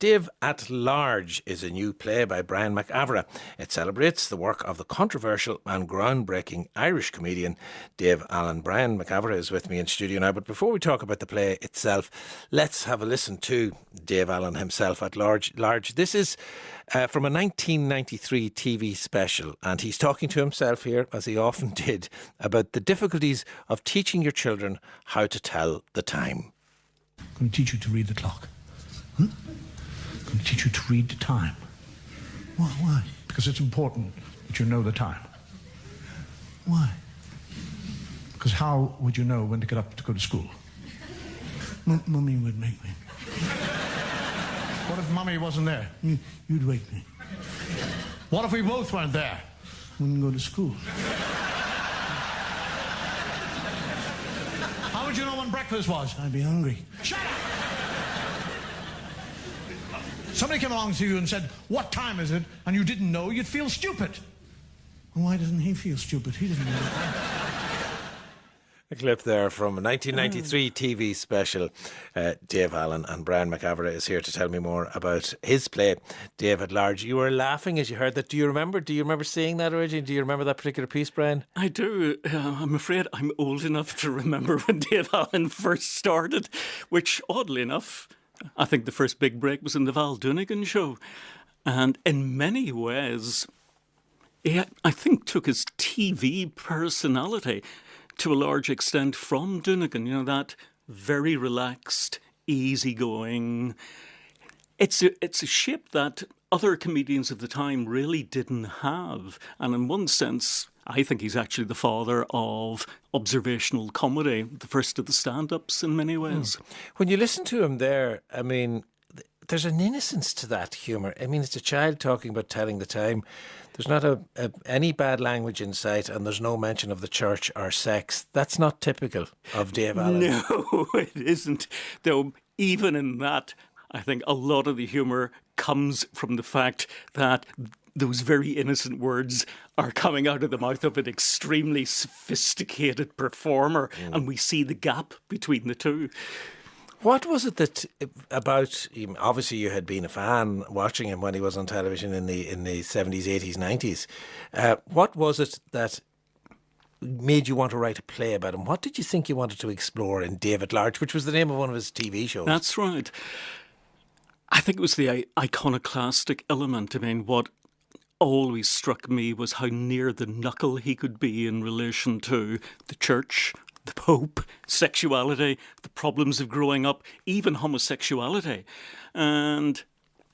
Dave at Large is a new play by Brian McAvera. It celebrates the work of the controversial and groundbreaking Irish comedian Dave Allen. Brian McAvera is with me in studio now, but before we talk about the play itself, let's have a listen to Dave Allen himself at Large. This is from a 1993 TV special, and he's talking to himself here, as he often did, about the difficulties of teaching your children how to tell the time. I'm going to teach you to read the clock. I'm going to teach you to read the time. Why? Because it's important that you know the time. Why? Because how would you know when to get up to go to school? Mummy would make me. What if Mummy wasn't there? You'd wake me. What if we both weren't there? Wouldn't go to school. How would you know when breakfast was? I'd be hungry. Shut up! Somebody came along to you and said, "What time is it?" and you didn't know, you'd feel stupid. Well, why doesn't he feel stupid? He doesn't know. A clip there from a 1993 TV special. Dave Allen and Brian McAvera is here to tell me more about his play, Dave at Large. You were laughing as you heard that. Do you remember seeing that originally? Do you remember that particular piece, Brian? I do. I'm afraid I'm old enough to remember when Dave Allen first started, which, oddly enough, I think the first big break was in the Val Donegan show. And in many ways, he, I think, took his TV personality to a large extent from Donegan. You know, that very relaxed, easygoing. It's a shape that other comedians of the time really didn't have. And in one sense, I think he's actually the father of observational comedy, the first of the stand-ups in many ways. When you listen to him there, I mean, there's an innocence to that humour. I mean, it's a child talking about telling the time. There's not any bad language in sight, and there's no mention of the church or sex. That's not typical of Dave Allen. No, it isn't. Though even in that, I think a lot of the humour comes from the fact that those very innocent words are coming out of the mouth of an extremely sophisticated performer, and we see the gap between the two. What was it that about him? Obviously, you had been a fan watching him when he was on television in the 70s, 80s, 90s. What was it that made you want to write a play about him? What did you think you wanted to explore in Dave at Large, which was the name of one of his TV shows? That's right. I think it was the iconoclastic element. I mean, what always struck me was how near the knuckle he could be in relation to the church, the Pope, sexuality, the problems of growing up, even homosexuality. And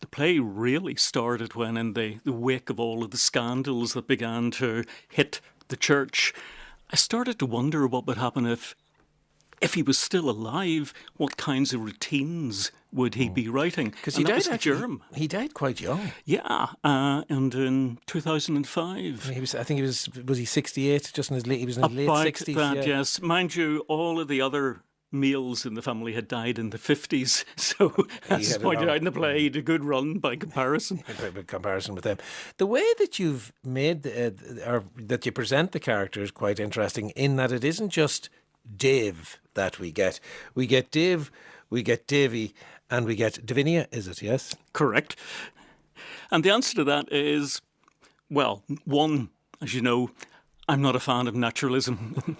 the play really started when, in the wake of all of the scandals that began to hit the church, I started to wonder what would happen if he was still alive. What kinds of routines would he be writing? Because he died quite young. Yeah, and in 2005. I think was he 68? Just in his late, he was in his late 60s. About that, yes. Mind you, all of the other males in the family had died in the 50s, so as pointed out in the play, he had a good run by comparison. By comparison with them. The way that you've made, or that you present the character is quite interesting, in that it isn't just Dave that we get. We get Dave, we get Davy, and we get Davinia, is it, yes? Correct. And the answer to that is, well, one, as you know, I'm not a fan of naturalism.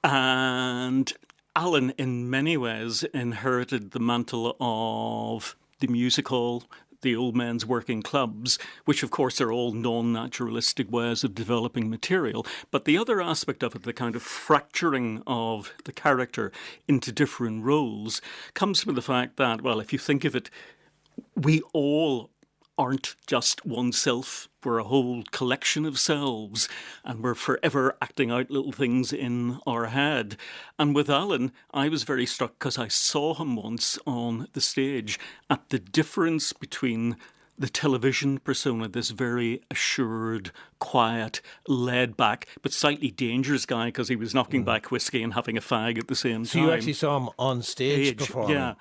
And Alan, in many ways, inherited the mantle of the music hall, the old men's working clubs, which of course are all non-naturalistic ways of developing material. But the other aspect of it, the kind of fracturing of the character into different roles, comes from the fact that, well, if you think of it, we all aren't just one self. We're a whole collection of selves, and we're forever acting out little things in our head. And with Alan, I was very struck because I saw him once on the stage at the difference between the television persona, this very assured, quiet, laid-back, but slightly dangerous guy because he was knocking back whiskey and having a fag at the same time. So you actually saw him on stage performing? Yeah.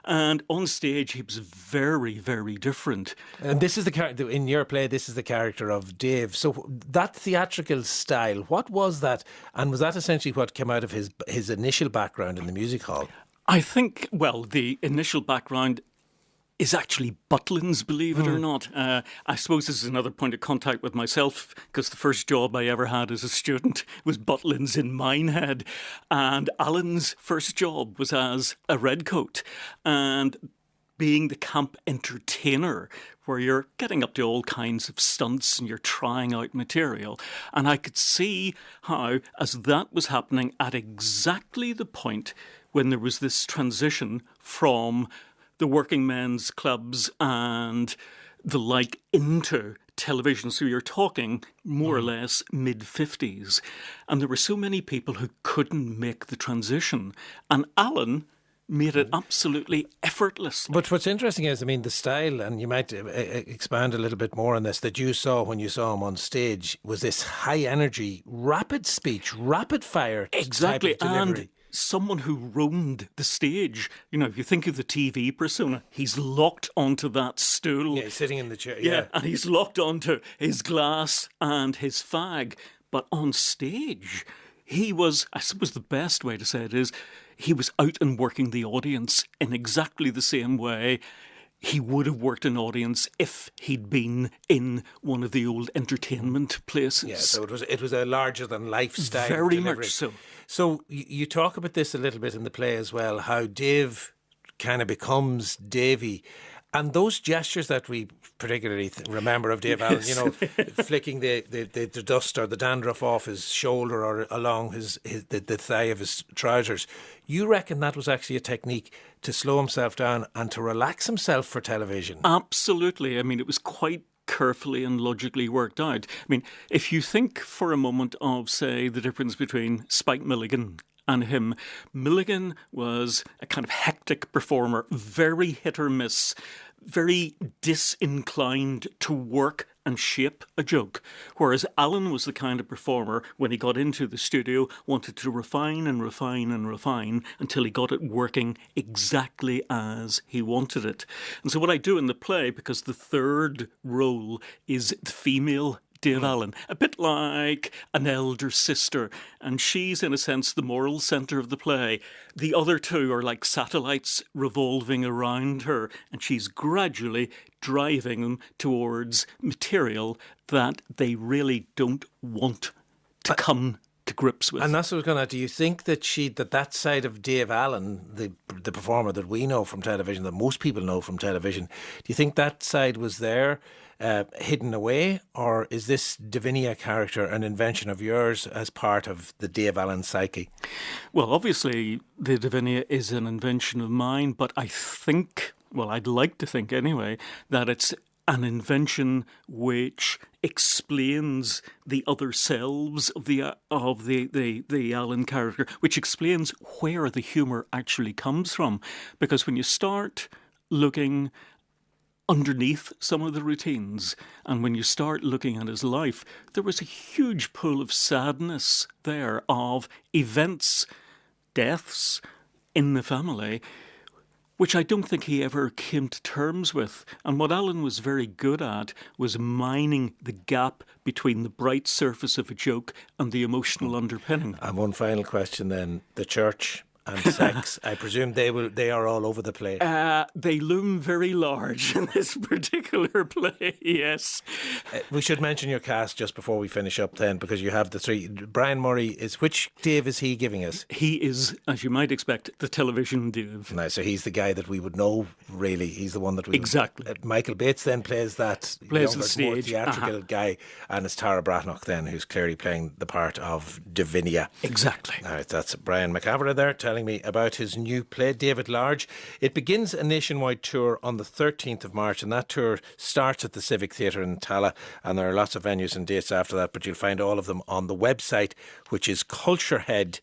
And on stage, he was very, very different. And this is the character, in your play, this is the character of Dave. So that theatrical style, what was that? And was that essentially what came out of his initial background in the music hall? I think, well, the initial background is actually Butlins, believe it or not. I suppose this is another point of contact with myself, because the first job I ever had as a student was Butlins in Minehead. And Alan's first job was as a redcoat. And being the camp entertainer, where you're getting up to all kinds of stunts and you're trying out material. And I could see how, as that was happening at exactly the point when there was this transition from the working men's clubs and the like into television. So you're talking more or less mid-50s. And there were so many people who couldn't make the transition. And Alan made it absolutely effortless. But what's interesting is, I mean, the style, and you might expand a little bit more on this, that you saw when you saw him on stage was this high energy, rapid speech, rapid fire Exactly. type of delivery. And someone who roamed the stage. You know, if you think of the TV persona, he's locked onto that stool. Yeah, he's sitting in the chair. Yeah, and he's locked onto his glass and his fag. But on stage, he was, I suppose the best way to say it is, he was out and working the audience in exactly the same way he would have worked an audience if he'd been in one of the old entertainment places. Yeah, so it was a larger than life style. Very delivery. much so. So you talk about this a little bit in the play as well, how Dave kind of becomes Davy. And those gestures that we particularly remember of Dave Allen, you know, flicking the dust or the dandruff off his shoulder or along the thigh of his trousers, you reckon that was actually a technique to slow himself down and to relax himself for television? Absolutely. I mean, it was quite carefully and logically worked out. I mean, if you think for a moment of, say, the difference between Spike Milligan and him, Milligan was a kind of hectic performer, very hit or miss, very disinclined to work and shape a joke. Whereas Alan was the kind of performer, when he got into the studio, wanted to refine and refine and refine until he got it working exactly as he wanted it. And so what I do in the play, because the third role is the female Dave Allen, a bit like an elder sister, and she's in a sense the moral centre of the play. The other two are like satellites revolving around her, and she's gradually driving them towards material that they really don't want to come to grips with. And that's what I was going to. Do you think that that side of Dave Allen, the performer that we know from television, that most people know from television, do you think that side was there, hidden away, or is this Davinia character an invention of yours as part of the Dave Allen psyche? Well, obviously, the Davinia is an invention of mine, but I think, well, I'd like to think anyway, that it's an invention which explains the other selves of the Allen character, which explains where the humour actually comes from. Because when you start looking underneath some of the routines, and when you start looking at his life, there was a huge pool of sadness there of events, deaths in the family, which I don't think he ever came to terms with. And what Alan was very good at was mining the gap between the bright surface of a joke and the emotional underpinning. And one final question then. The church and sex, I presume they are all over the play. They loom very large in this particular play, yes. We should mention your cast just before we finish up then, because you have the three. Brian Murray which Dave is he giving us? He is, as you might expect, the television Dave. Nice, so he's the guy that we would know, really. He's the one that we Exactly. Michael Bates then plays that younger, Plays the stage. more theatrical guy, and it's Tara Bratnock then who's clearly playing the part of Davinia. Exactly. All right, that's Brian McAvera there telling me about his new play, David Large. It begins a nationwide tour on the 13th of March, and that tour starts at the Civic Theatre in Tala, and there are lots of venues and dates after that, but you'll find all of them on the website, which is Culturehead